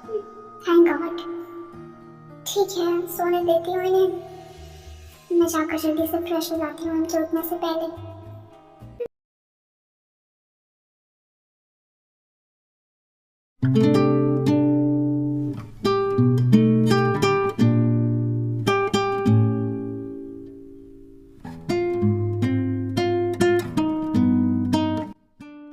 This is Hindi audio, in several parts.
Thank God. ठीक है, सोने देती हूँ इन्हें। मैं जाकर जल्दी से फ्रेश हो जाती हूँ उनके उठने से पहले।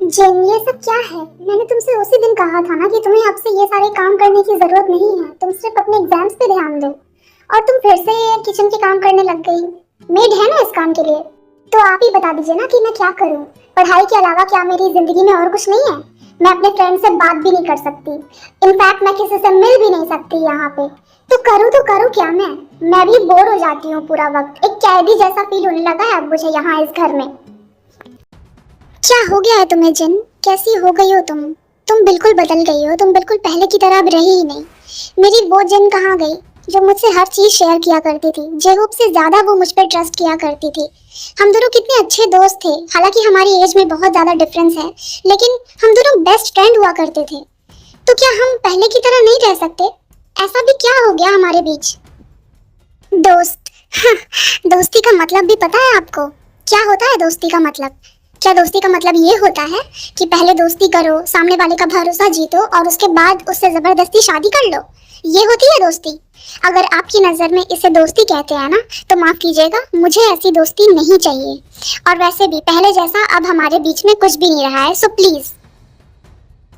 जिन, ये सब क्या है? मैंने तुमसे उसी दिन कहा था ना कि तुम्हें अब से ये सारे काम करने की जरूरत नहीं है, तुम सिर्फ अपने एग्जाम्स पे ध्यान दो। और तुम फिर से किचन के काम करने लग गई। मेड है ना इस काम के लिए, तो आप ही बता दीजिए ना कि मैं क्या करूं। पढ़ाई के अलावा क्या मेरी जिंदगी में और कुछ नहीं है? मैं अपने फ्रेंड से बात भी नहीं कर सकती, इनफैक्ट मैं किसी से मिल भी नहीं सकती यहाँ पे। तो करूँ क्या मैं भी बोर हो जाती हूँ पूरा वक्त। एक कैदी जैसा फील होने लगा है अब मुझे यहाँ इस घर में। क्या हो गया है तुम्हें जिन? कैसी हो गई हो तुम? तुम बिल्कुल बदल गई हो, तुम बिल्कुल पहले की तरह अब रही ही नहीं। मेरी वो जिन कहाँ गई जो मुझसे हर चीज शेयर किया करती थी? जेहूब से ज्यादा वो मुझ पर ट्रस्ट किया करती थी। हम दोनों कितने अच्छे दोस्त थे, हालांकि हमारी एज में बहुत ज्यादा डिफरेंस है, लेकिन हम दोनों बेस्ट फ्रेंड हुआ करते थे। तो क्या हम पहले की तरह नहीं रह सकते? ऐसा भी क्या हो गया हमारे बीच? दोस्त? हाँ, दोस्ती का मतलब भी पता है आपको? क्या होता है दोस्ती का मतलब? क्या दोस्ती का मतलब ये होता है कि पहले दोस्ती करो, सामने वाले का भरोसा जीतो और उसके बाद उससे जबरदस्ती शादी कर लो? ये होती है दोस्ती? अगर आपकी नजर में इसे दोस्ती कहते हैं ना, तो माफ कीजिएगा, मुझे ऐसी दोस्ती नहीं चाहिए। और वैसे भी पहले जैसा अब हमारे बीच में कुछ भी नहीं रहा है, सो प्लीज।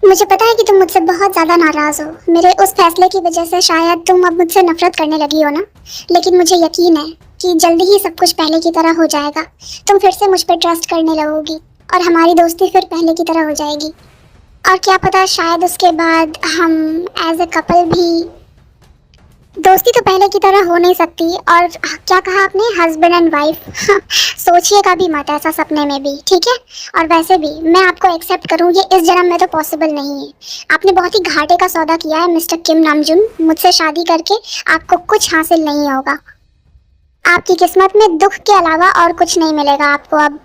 मुझे पता है कि तुम मुझसे बहुत ज्यादा नाराज हो। मेरे उस फैसले की वजह से शायद तुम अब मुझसे नफरत करने लगी हो ना, लेकिन मुझे यकीन है कि जल्दी ही सब कुछ पहले की तरह हो जाएगा। तुम फिर से मुझ पर ट्रस्ट करने लगोगी और हमारी दोस्ती फिर पहले की तरह हो जाएगी। और क्या पता शायद उसके बाद हम एज ए कपल भी। दोस्ती तो पहले की तरह हो नहीं सकती। और क्या कहा आपने, हस्बैंड एंड वाइफ? सोचिएगा भी मत ऐसा सपने में भी, ठीक है? और वैसे भी मैं आपको एक्सेप्ट करूं ये इस जन्म में तो पॉसिबल नहीं है। आपने बहुत ही घाटे का सौदा किया है मिस्टर किम नामजुन। मुझसे शादी करके आपको कुछ हासिल नहीं होगा। आपकी किस्मत में दुख के अलावा और कुछ नहीं मिलेगा आपको अब।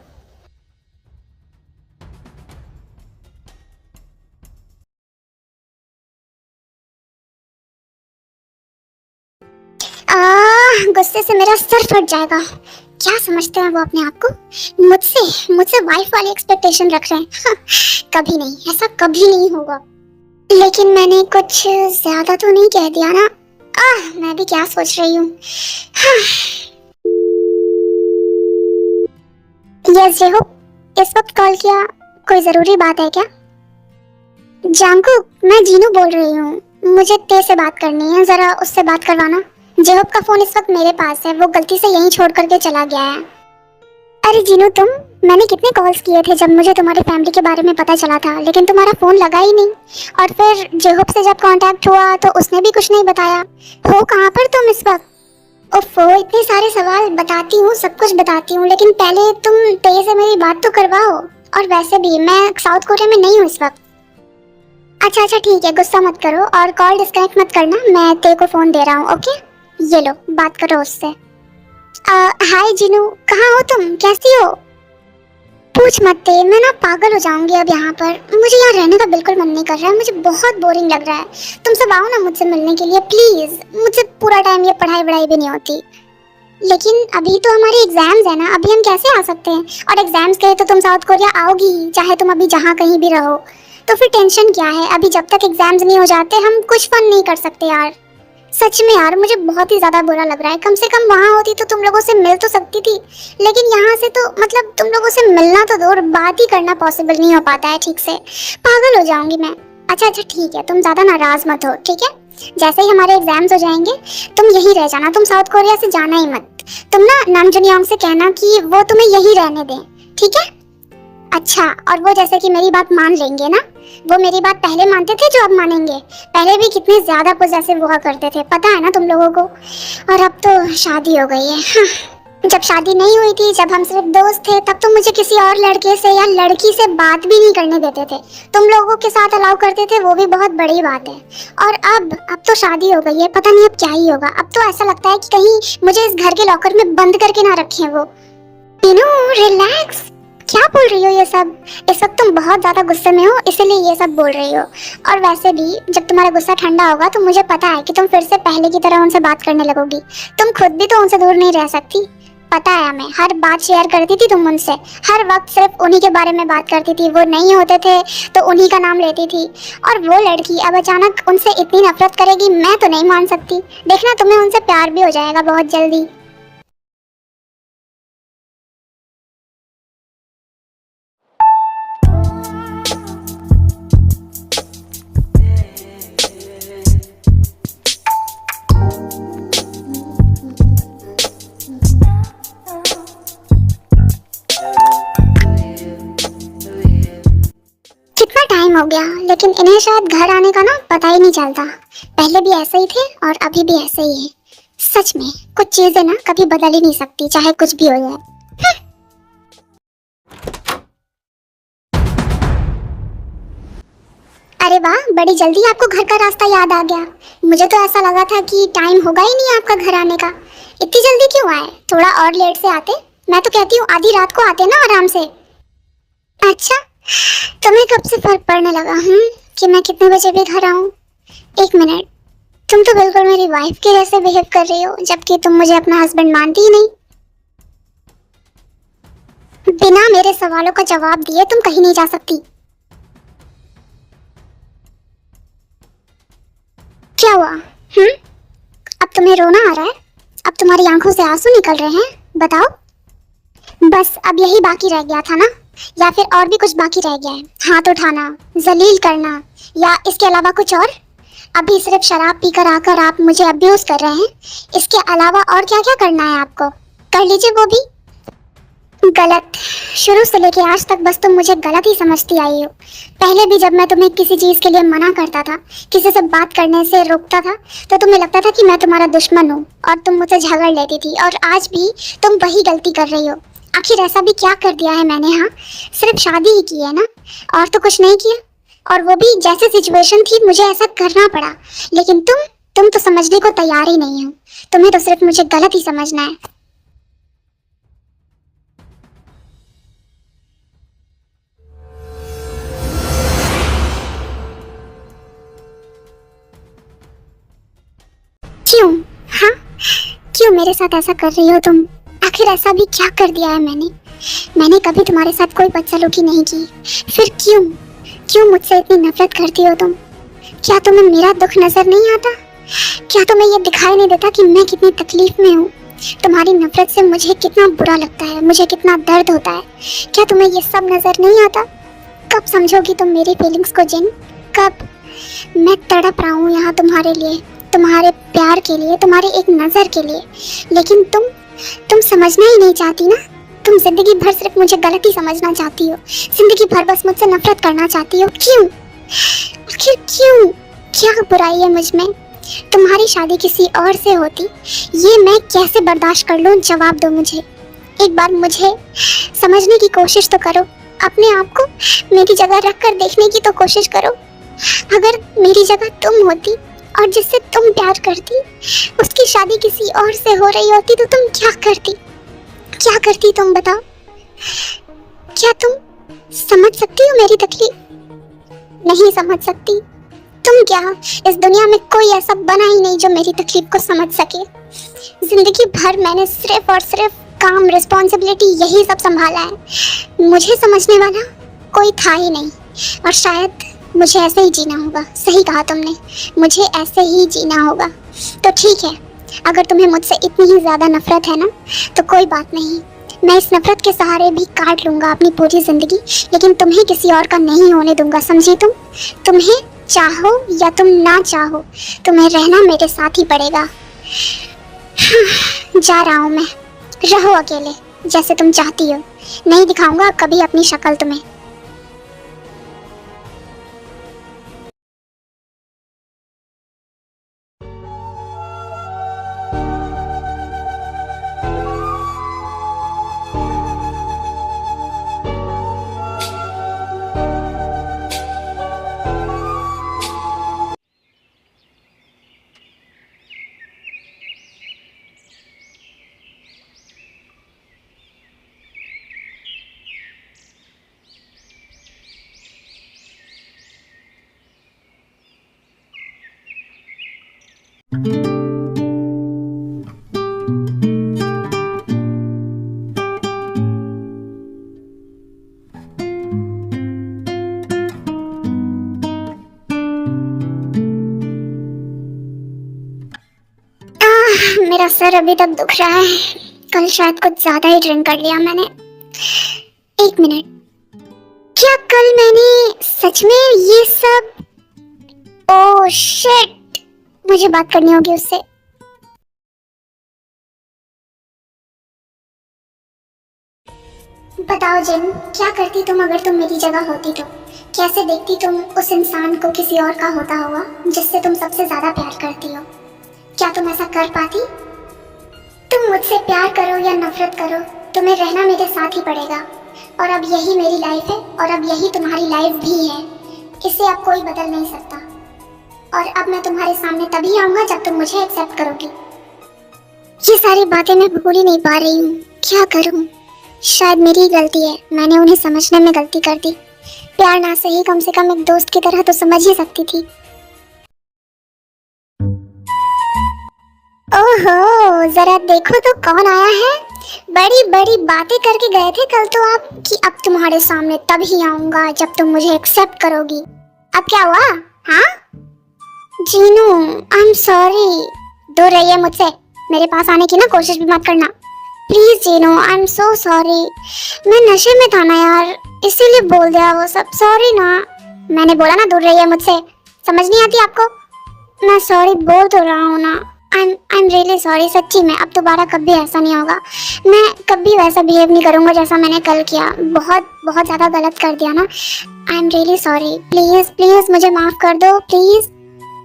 गुस्से से मेरा सर फट जाएगा। क्या समझते हैं वो अपने आप को? मुझसे मुझसे वाइफ वाली एक्सपेक्टेशन रख रहे हैं? कभी नहीं, ऐसा कभी नहीं होगा। लेकिन मैंने कुछ ज्यादा तो नहीं कह दिया ना? मैं भी क्या सोच रही हूँ। यस जेहो, इस वक्त कॉल किया, कोई जरूरी बात है क्या? जांगकुक, मैं जीनू बोल रही हूँ। मुझे ते से बात करनी है, जरा उससे बात करवाना। जेहोब का फोन इस वक्त मेरे पास है, वो गलती से यहीं छोड़ करके चला गया है। अरे जीनू तुम, मैंने कितने कॉल्स किए थे जब मुझे तुम्हारी फैमिली के बारे में पता चला था, लेकिन तुम्हारा फोन लगा ही नहीं। और फिर जेहोब से जब कांटेक्ट हुआ तो उसने भी कुछ नहीं बताया। हो कहाँ पर तुम इस वक्त? ओफो, इतने सारे सवाल। बताती हूँ, सब कुछ बताती हूँ, लेकिन पहले तुम ते से मेरी बात तो करवाओ। और वैसे भी मैं साउथ कोरिया में नहीं हूँ इस वक्त। अच्छा अच्छा ठीक है, गुस्सा मत करो और कॉल डिस्कनेक्ट मत करना। मैं ते को फोन दे रहा हूँ, ओके? ये लो, बात करो उससे। हाय जिनू, कहाँ हो तुम? कैसी हो? पूछ मत ते, मैं ना पागल हो जाऊंगी अब यहाँ पर। मुझे यहाँ रहने का बिल्कुल मन नहीं कर रहा है, मुझे बहुत बोरिंग लग रहा है। तुम सब आओ ना मुझसे मिलने के लिए प्लीज। मुझसे पूरा टाइम ये पढ़ाई वढ़ाई भी नहीं होती। लेकिन अभी तो हमारे एग्जाम्स है ना, अभी हम कैसे आ सकते हैं? और एग्जाम्स के लिए तो तुम साउथ कोरिया आओगी ही, चाहे तुम अभी जहाँ कहीं भी रहो। तो फिर टेंशन क्या है? अभी जब तक एग्जाम्स नहीं हो जाते हम कुछ फन नहीं कर सकते यार। सच में यार, मुझे बहुत ही ज्यादा बुरा लग रहा है। कम से कम वहाँ होती तो तुम लोगों से मिल तो सकती थी, लेकिन यहाँ से तो मतलब तुम लोगों से मिलना तो दूर, बात ही करना पॉसिबल नहीं हो पाता है ठीक से। पागल हो जाऊंगी मैं। अच्छा अच्छा ठीक है, तुम ज्यादा नाराज मत हो, ठीक है? जैसे ही हमारे एग्जाम्स हो जाएंगे तुम यहीं रह जाना, तुम साउथ कोरिया से जाना ही मत। तुम ना नामजुनियोंग से कहना कि वो तुम्हें यहीं रहने दें, ठीक है? अच्छा, और वो जैसे कि मेरी बात मान लेंगे ना? वो मेरी बात पहले मानते थे जो अब मानेंगे? पहले भी कितने ज्यादा पॉसेसिव हुआ करते थे, पता है ना तुम लोगों को? और अब तो शादी हो गई है। जब शादी नहीं हुई थी, जब हम सिर्फ दोस्त थे, तब तो मुझे किसी और लड़के से या लड़की से बात भी नहीं करने देते थे। तुम लोगों के साथ अलाउ करते थे, वो भी बहुत बड़ी बात है। और अब तो शादी हो गई है, पता नहीं अब क्या ही होगा। अब तो ऐसा लगता है कि कहीं मुझे इस घर के लॉकर में बंद करके ना रखें वो। रिलैक्स। क्या बोल रही हो ये सब? इस वक्त तुम बहुत ज्यादा गुस्से में हो, इसीलिए ये सब बोल रही हो। और वैसे भी जब तुम्हारा गुस्सा ठंडा होगा तो मुझे पता है कि तुम फिर से पहले की तरह उनसे बात करने लगोगी। तुम खुद भी तो उनसे दूर नहीं रह सकती। पता है हमें, हर बात शेयर करती थी तुम उनसे। हर वक्त सिर्फ उन्हीं के बारे में बात करती थी। वो नहीं होते थे तो उन्हीं का नाम लेती थी। और वो लड़की अब अचानक उनसे इतनी नफरत करेगी, मैं तो नहीं मान सकती। देखना, तुम्हें उनसे प्यार भी हो जाएगा बहुत जल्दी। कितना टाइम हो गया, लेकिन इन्हें शायद घर आने का ना पता ही नहीं चलता। पहले भी ऐसे ही थे और अभी भी ऐसे ही है। सच में कुछ चीजें ना कभी बदल ही नहीं सकती, चाहे कुछ भी हो जाए। अरे वाह, बड़ी जल्दी आपको घर का रास्ता याद आ गया। मुझे तो ऐसा लगा था कि टाइम होगा ही नहीं आपका घर आने का। इतनी जल्दी क्यों आए? थोड़ा और लेट से आते। मैं तो कहती हूँ आधी रात को आते ना आराम से। अच्छा, तुम्हें कब से फर्क पड़ने लगा कि मैं कितने बजे भी घर आऊँ? एक मिनट, तुम तो बिल्कुल मेरी वाइफ के जैसे बिहेव कर रही हो, जबकि तुम मुझे अपना हस्बैंड मानती ही नहीं। बिना मेरे सवालों का जवाब दिए तुम कहीं नहीं जा सकती। क्या हुआ? अब तुम्हें रोना आ रहा है? अब तुम्हारी आंखों से आंसू निकल रहे हैं? बताओ। बस अब यही बाकी रह गया था ना? या फिर और भी कुछ बाकी रह गया है? हाथ उठाना, जलील करना, या इसके अलावा कुछ और? अभी सिर्फ शराब पीकर आकर आप मुझे अब्यूज कर रहे हैं। इसके अलावा और क्या क्या करना है आपको? कर लीजिए वो भी। गलत। शुरू से लेके आज तक बस तुम मुझे गलत ही समझती आई हो। पहले भी जब मैं तुम्हें किसी चीज के लिए मना करता था, किसी से बात करने से रोकता था, तो तुम्हें लगता था कि मैं तुम्हारा दुश्मन हूँ और तुम मुझसे झगड़ लेती थी। और आज भी तुम वही गलती कर रही हो। आखिर ऐसा भी क्या कर दिया है मैंने? हाँ, सिर्फ शादी ही की है ना, और तो कुछ नहीं किया। और वो भी जैसे सिचुएशन थी मुझे ऐसा करना पड़ा। लेकिन तुम तो समझने को तैयार ही नहीं हो। तुम्हें तो सिर्फ मुझे गलत ही समझना है। क्यों? हाँ, क्यों मेरे साथ ऐसा कर रही हो तुम? आखिर ऐसा भी क्या कर दिया है मैंने? मैंने कभी तुम्हारे साथ कोई बदसलूकी नहीं की। फिर क्यों क्यों मुझसे इतनी नफरत करती हो तुम? क्या तुम्हें मेरा दुख नजर नहीं आता? क्या तुम्हें ये दिखाई नहीं देता कि मैं कितनी तकलीफ में हूँ? तुम्हारी नफरत से मुझे कितना बुरा लगता है, मुझे कितना दर्द होता है। क्या तुम्हें ये सब नजर नहीं आता? कब समझोगी तुम मेरी फीलिंग्स को जिन? कब? मैं तड़प रहा हूँ यहाँ तुम्हारे लिए, तुम्हारे प्यार के लिए, तुम्हारे एक नजर के लिए। लेकिन तुम समझना ही नहीं चाहती ना। तुम जिंदगी भर सिर्फ मुझे गलत ही समझना चाहती हो। जिंदगी भर बस मुझसे नफरत करना चाहती हो। क्यों? आखिर क्यों? क्या बुराई है मुझ में? तुम्हारी शादी किसी और से होती, ये मैं कैसे बर्दाश्त कर लूं? जवाब दो मुझे। एक बार मुझे समझने की कोशिश तो करो। अपने आप को मेरी जगह रख कर देखने की तो कोशिश करो। अगर मेरी जगह तुम होती और जिससे तुम प्यार करती, उसकी शादी किसी और से हो रही होती, तो तुम क्या करती? क्या करती तुम बताओ? क्या तुम समझ सकती हो मेरी तकलीफ? नहीं समझ सकती। तुम क्या, इस दुनिया में कोई ऐसा बना ही नहीं जो मेरी तकलीफ को समझ सके। जिंदगी भर मैंने सिर्फ और सिर्फ काम, रिस्पॉन्सिबिलिटी, यही सब संभाला है। मुझे समझने वाला कोई था ही नहीं। और शायद मुझे ऐसे ही जीना होगा। सही कहा तुमने, मुझे ऐसे ही जीना होगा। तो ठीक है, अगर तुम्हें मुझसे इतनी ही ज्यादा नफरत है ना, तो कोई बात नहीं। मैं इस नफरत के सहारे भी काट लूंगा अपनी पूरी जिंदगी, लेकिन तुम्हें किसी और का नहीं होने दूंगा, समझी तुम? तुम्हें चाहो या तुम ना चाहो, तुम्हें रहना मेरे साथ ही पड़ेगा। जा रहा हूँ मैं। रहो अकेले जैसे तुम चाहती हो। नहीं दिखाऊंगा कभी अपनी शक्ल तुम्हें। मेरा सर अभी तक दुख रहा है। कल शायद कुछ ज्यादा ही ड्रिंक कर लिया मैंने। एक मिनट, क्या कल मैंने सच में ये सब? ओह शिट, मुझे बात करनी होगी उससे। बताओ जिन, क्या करती तुम अगर तुम मेरी जगह होती तो? कैसे देखती तुम उस इंसान को किसी और का होता होगा जिससे तुम सबसे ज्यादा प्यार करती हो? क्या तुम ऐसा कर पाती? तुम मुझसे प्यार करो या नफरत करो, तुम्हें रहना मेरे साथ ही पड़ेगा। और अब यही मेरी लाइफ है और अब यही तुम्हारी लाइफ भी है। इसे अब कोई बदल नहीं सकता। और अब मैं तुम्हारे सामने तभी आऊंगा जब तुम मुझे एक्सेप्ट करोगी। ये सारी बातें मैं भूल ही नहीं पा रही हूँ। क्या करूँ? शायद मेरी ही गलती है, मैंने उन्हें समझने में गलती कर दी। प्यार ना सही, कम से कम एक दोस्त की तरह तो समझ ही सकती थी। ओहो, जरा देखो तो कौन आया है। बड़ी बड़ी बातें करके गए थे कल तो आप कि अब तुम्हारे सामने तभी आऊंगा जब तुम मुझे एक्सेप्ट करोगी। अब क्या हुआ? हाँ जीनू, आई एम सॉरी। दूर रहिए मुझसे, मेरे पास आने की ना कोशिश भी मत करना please Jinu. I am so sorry, मैं नशे में था ना यार, इसीलिए बोल दिया वो सब। सॉरी ना, मैंने बोला ना दूर रहिए मुझसे। समझ नहीं आती आपको? मैं सॉरी बोल तो रहा हूँ ना। आई एम रियली सॉरी, सच्ची में। अब दोबारा कभी ऐसा नहीं होगा। मैं कभी वैसा बिहेव नहीं करूँगा जैसा मैंने कल किया। बहुत बहुत ज़्यादा गलत कर दिया ना। I am really sorry. Please please मुझे माफ़ कर दो प्लीज़।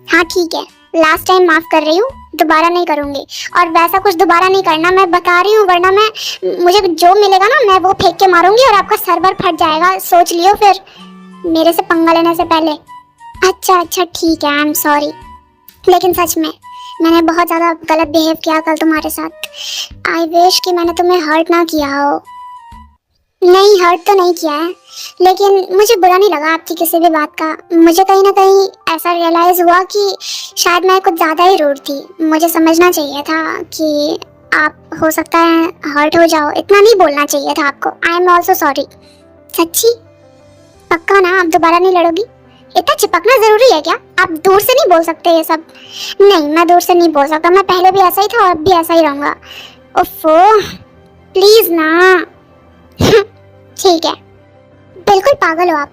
हाँ ठीक है, लास्ट टाइम माफ़ कर रही हूँ, दोबारा नहीं करूँगी। और वैसा कुछ दोबारा नहीं करना, मैं बता रही हूँ, वरना मुझे जो मिलेगा ना मैं वो फेंक के मारूंगी और आपका सरवर फट जाएगा। सोच लियो फिर, मेरे से पंगा लेने से पहले। अच्छा अच्छा ठीक है, आई एम सॉरी। लेकिन सच में मैंने बहुत ज़्यादा गलत बिहेव किया कल तुम्हारे साथ। आई विश कि मैंने तुम्हें हर्ट ना किया हो। नहीं, हर्ट तो नहीं किया है, लेकिन मुझे बुरा नहीं लगा आपकी किसी भी बात का। मुझे कहीं ना कहीं ऐसा रियलाइज़ हुआ कि शायद मैं कुछ ज़्यादा ही रूड थी। मुझे समझना चाहिए था कि आप हो सकता है हर्ट हो जाओ, इतना नहीं बोलना चाहिए था आपको। I am also sorry. सच्ची? पक्का ना, आप दोबारा नहीं लड़ोगी? इतना चिपकना जरूरी है क्या? आप दूर से नहीं बोल सकते ये सब? नहीं, मैं दूर से नहीं बोल सकता। मैं पहले भी ऐसा ही था और अब भी ऐसा ही रहूंगा। ओफो, प्लीज ना। ठीक है, बिल्कुल पागल हो आप।